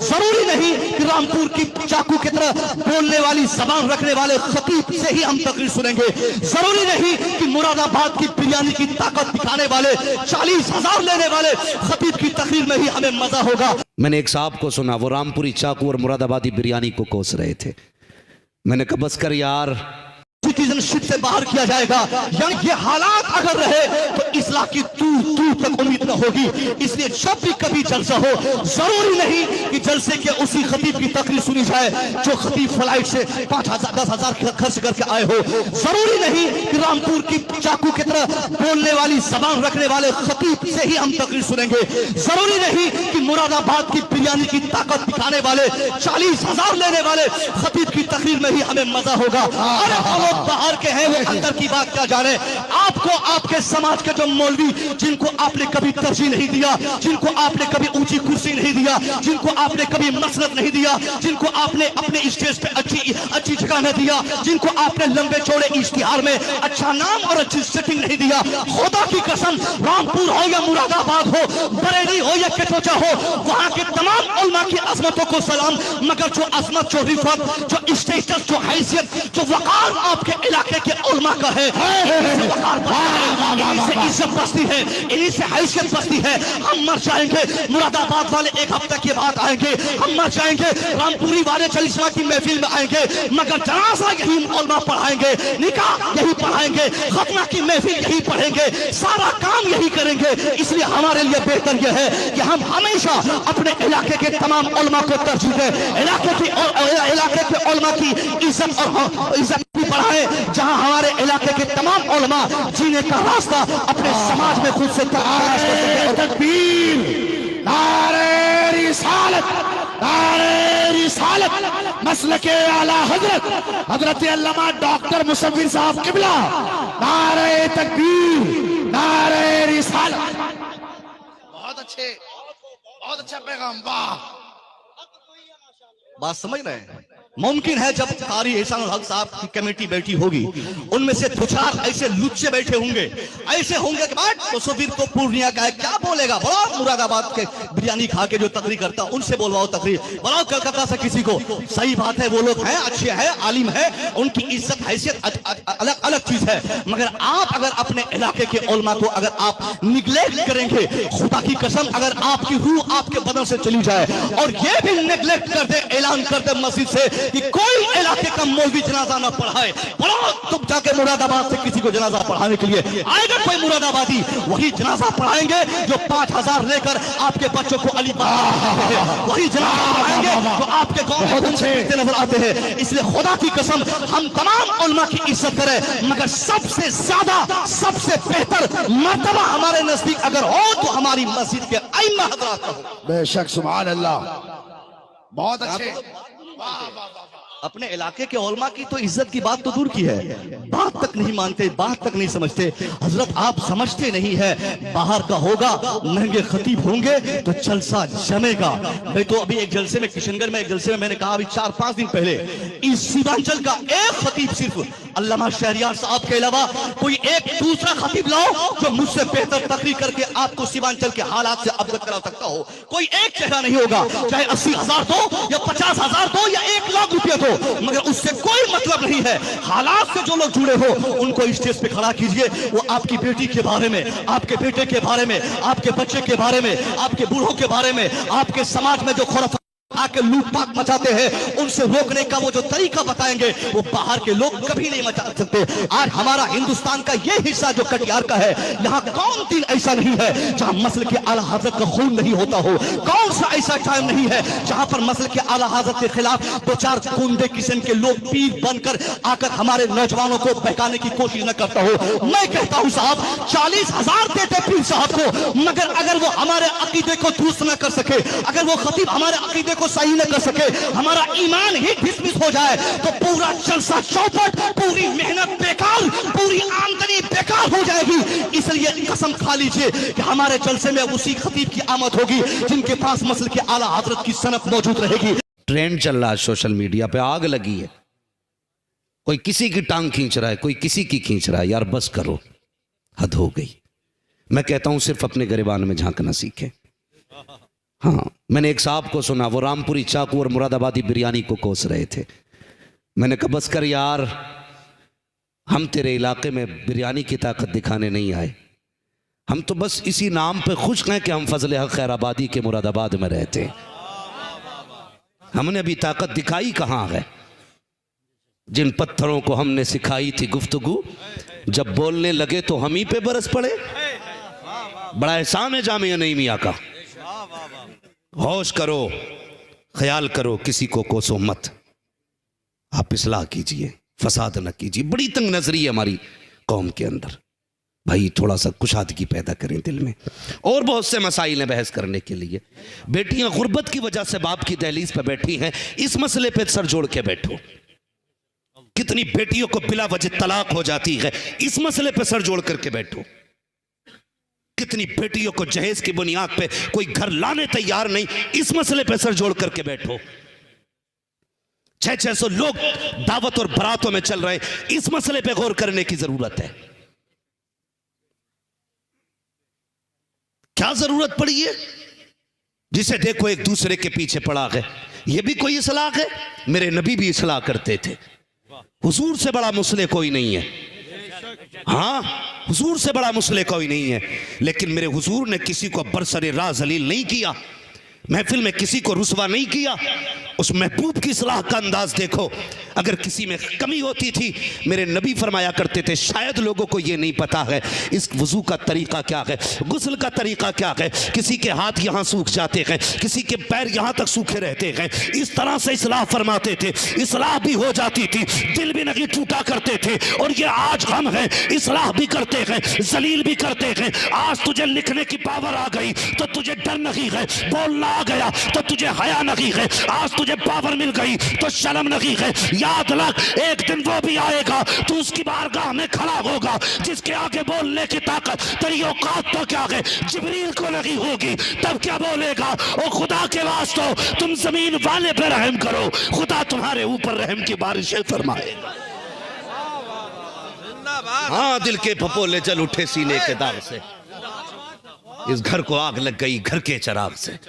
जरूरी नहीं कि रामपुर की चाकू की तरह बोलने वाली जबान रखने वाले खतीब से ही हम तकरीर सुनेंगे। जरूरी नहीं कि मुरादाबाद की बिरयानी की ताकत दिखाने वाले 40,000 लेने वाले खतीब की तकरीर में ही हमें मजा होगा। मैंने एक साहब को सुना, वो रामपुरी चाकू और मुरादाबादी बिरयानी को कोस रहे थे। मैंने कहा बस कर यार, सिटीजनशिप से बाहर किया जाएगा। यानी ये हालात अगर रहे तो इस्लाह की दूर तक उम्मीद न होगी। इसलिए जब भी कभी जलसा हो, जरूरी नहीं कि जलसे के उसी खतीब की तकरीर सुनी जाए जो खतीब फ्लाइट से 5,000 10,000 खर्च करके आए हो। जरूरी नहीं कि रामपुर की चाकू की तरह बोलने वाली जबान रखने वाले खतीब से ही हम तकरीर सुनेंगे। जरूरी नहीं कि मुरादाबाद की बिरयानी की ताकत दिखाने वाले 40,000 लेने वाले खतीब की तकरीर में ही हमें मजा होगा। अरे बाहर के हैं वो अंदर की बात क्या जाने। आपको आपके समाज के जो मौलवी जिनको आपने कभी तरजीह नहीं दिया, जिनको आपने कभी ऊंची कुर्सी नहीं दिया, जिनको आपने कभी मसरत नहीं दिया, जिनको आपने अपने स्टेज पे अच्छी जगह नहीं दिया, जिनको आपने लंबे चौड़े इश्तिहार में अच्छा नाम और अच्छी सेटिंग नहीं दिया, खुदा की कसम रामपुर हो या मुरादाबाद हो, बरेली हो या कटोचा हो, वहां के तमाम उलमा की अजमतों को सलाम। मगर जो अजमत, जो रिफत, जो स्टेटस, जो हैसियत, जो वकार आपके इलाके के उलमा का है, इन्हीं से इज्जत बसती है, इन्हीं से हैसियत बसती है। हम मर जाएंगे, मुरादाबाद वाले एक हफ्ते के बाद आएंगे, हम मर जाएंगे, रामपुरी वाले चालीसवां की महफिल में आएंगे, मगर जनाजा यही उलमा पढ़ाएंगे, निकाह यही पढ़ाएंगे, खतना की महफिल यही पढ़ेंगे, सारा काम यही करेंगे। इसलिए हमारे लिए बेहतर यह है कि हम हमेशा अपने इलाके के तमाम उलमा को तरजीह दें, इलाके के उलमा की इज्जत बढ़ाए, जहां हमारे इलाके के तमाम उलमा जीने का रास्ता अपने समाज में खुद से तकबीर, नारे रिसालत, नारे रिसालत, मसलके आला हजरत हजरत अल्लामा डॉक्टर मुसव्विर साहब किबला, नारे तकबीर, नारे रिसालत। बहुत अच्छे, बहुत अच्छा पैगाम। वाह, बात समझ रहे हैं। मुमकिन है जब कारी एहसान हक साहब की कमेटी बैठी होगी, उनमें से दो चार ऐसे लुच्चे बैठे होंगे, ऐसे होंगे कि बात तो सुबीर को पूर्णिया का है, क्या बोलेगा, बोलो मुरादाबाद के बिरयानी खा के जो तकरीर करता उनसे बोलवाओ तकरीर, बोलो कलकत्ता से किसी को। सही बात है, वो लोग हैं, अच्छे हैं, आलिम है, उनकी इज्जत हैसियत अलग अलग चीज है। मगर आप अगर अपने इलाके के उलमा को अगर आप निगलेक्ट करेंगे, खुदा की कसम अगर आपकी रूह आपके बदन से चली जाए और ये भी निगलेक्ट कर दे, ऐलान कर दे मस्जिद से कि कोई इलाके का मौलवी जनाजा ना पढ़ाए, बोलो तुम जाके मुरादाबाद से किसी को जनाजा पढ़ाने के लिए आएगा कोई मुरादाबादी, वही जनाजा पढ़ाएंगे जो 5,000 लेकर आपके बच्चों को अली वही जनाजा पढ़ाएंगे जो आपके गांव में नजर आते हैं। इसलिए खुदा की कसम हम तमाम उलमा की इज्जत करें, मगर सबसे ज्यादा सबसे बेहतर मर्तबा हमारे नजदीक अगर हो तो हमारी मस्जिद के अइम्मा हज़रात का हो। बेशक, सुभान अल्लाह, बहुत अच्छे। अपने इलाके के उलमा की तो इज्जत की बात तो दूर की है, बात तक नहीं मानते, बात तक नहीं समझते। हजरत आप समझते नहीं है, बाहर का होगा, महंगे खतीब होंगे तो जलसा जमेगा। मैं तो अभी एक जलसे में, किशनगढ़ में एक जलसे में मैंने कहा अभी 4-5 दिन पहले, इस सीमांचल का एक खतीब सिर्फ अल्लामा शहरियार साहब के अलावा कोई एक दूसरा खतीब लाओ जो मुझसे बेहतर तकरीर करके आपको सीमांचल के हालात से अवगत करा सकता हो। कोई एक चेहरा नहीं होगा, चाहे 80,000 दो या 50,000 दो या 1 लाख रुपया दो, मगर उससे कोई मतलब नहीं है। हालात से जो लोग जुड़े हो उनको स्टेज पे खड़ा कीजिए, वो आपकी बेटी के बारे में, आपके बेटे के बारे में, आपके बच्चे के बारे में, आपके बूढ़ों के बारे में, आपके समाज में जो खुराफात आके लूटपाट मचाते हैं उनसे रोकने का वो जो तरीका बताएंगे वो बाहर के लोग कभी नहीं मचा सकते। आज हमारा हिंदुस्तान का ये हिस्सा जो कटिहार का है, यहाँ कौन दिन ऐसा नहीं है जहाँ मसल के आला हजरत का खून नहीं होता हो, कौन सा ऐसा टाइम नहीं है जहाँ पर मसल के आला हजरत के खिलाफ 2-4 गुंडे किस्म के लोग पीर बनकर आकर हमारे नौजवानों को बहकाने की कोशिश न करता हो। मैं कहता हूँ साहब 40,000 देते पीर साहब को, मगर अगर वो हमारे अकीदे को दुरुस्त न कर सके, अगर वो खतीब हमारे अकीदे को सही न कर सके, हमारा ईमान ही डिसमिस हो जाए तो पूरा जलसा चौपट, पूरी मेहनत बेकार, पूरी आमदनी बेकार हो जाएगी। इसलिए कसम खा लीजिए कि हमारे जलसे में उसी खतीब की आमद होगी जिनके पास मसल के आला हजरत की सनत मौजूद रहेगी। ट्रेंड चल रहा है सोशल मीडिया पे, आग लगी है, कोई किसी की टांग खींच रहा है, कोई किसी की खींच रहा है। यार बस करो, हद हो गई। मैं कहता हूं सिर्फ अपने गिरबान में झांकना सीखें। हाँ, मैंने एक साहब को सुना, वो रामपुरी चाकू और मुरादाबादी बिरयानी को कोस रहे थे। मैंने कहा बस कर यार, हम तेरे इलाके में बिरयानी की ताकत दिखाने नहीं आए, हम तो बस इसी नाम पे खुश हैं कि हम फजल हक खैराबादी के मुरादाबाद में रहते हैं। हमने अभी ताकत दिखाई कहाँ है? जिन पत्थरों को हमने सिखाई थी गुफ्तगू, जब बोलने लगे तो हम ही पे बरस पड़े। बड़ा एहसान है जामिया नईं मियां का। होश करो, ख्याल करो, किसी को कोसो मत, आप इस्लाह कीजिए, फसाद न कीजिए। बड़ी तंग नजरी है हमारी कौम के अंदर। भाई थोड़ा सा कुशादगी पैदा करें दिल में। और बहुत से मसाइल हैं बहस करने के लिए। बेटियां गुर्बत की वजह से बाप की दहलीज पे बैठी हैं, इस मसले पे सर जोड़ के बैठो। कितनी बेटियों को बिला वजह तलाक हो जाती है, इस मसले पे सर जोड़ करके बैठो। कितनी बेटियों को जहेज की बुनियाद पे कोई घर लाने तैयार नहीं, इस मसले पे सर जोड़ करके बैठो। 600 लोग दावत और बारातों में चल रहे, इस मसले पे गौर करने की जरूरत है। क्या जरूरत पड़ी है? जिसे देखो एक दूसरे के पीछे पड़ा है। यह भी कोई इस्लाह है? मेरे नबी भी इस्लाह करते थे। हुजूर से बड़ा मुसले कोई नहीं है। हाँ, हुजूर से बड़ा मुसले कोई नहीं है। लेकिन मेरे हुजूर ने किसी को बरसरे राह जलील नहीं किया, महफिल में किसी को रुसवा नहीं किया। उस महबूब की सलाह का अंदाज देखो। अगर किसी में कमी होती थी, मेरे नबी फरमाया करते थे, शायद लोगों को यह नहीं पता है इस वजू का तरीका क्या है, गुस्ल का तरीका क्या है। किसी के हाथ यहाँ सूख जाते हैं, किसी के पैर यहाँ तक सूखे रहते हैं। इस तरह से इस्लाह फरमाते थे, इस्लाह भी हो जाती थी, दिल भी नहीं टूटा करते थे। और ये आज हम हैं, इस्लाह भी करते हैं, जलील भी करते हैं। आज तुझे लिखने की पावर आ गई तो तुझे डर नहीं है, बोलना आ गया तो तुझे हया नहीं है, आज तुझे पावर मिल गई तो शर्म नहीं है। याद रख, एक दिन वो भी आएगा, तू उसकी बारगाह में खड़ा होगा जिसके आगे बोलने की ताकत तेरी औकात तो क्या है, जिब्रील को नहीं होगी, तब क्या बोलेगा? ओ खुदा के वास्ते तुम जमीन वाले पे रहम करो, खुदा तुम्हारे ऊपर रहम की बारिशें फरमाएगा। हाँ, दिल के फपोले जल उठे सीने के दाग से, इस घर को आग लग गई घर के चराग से।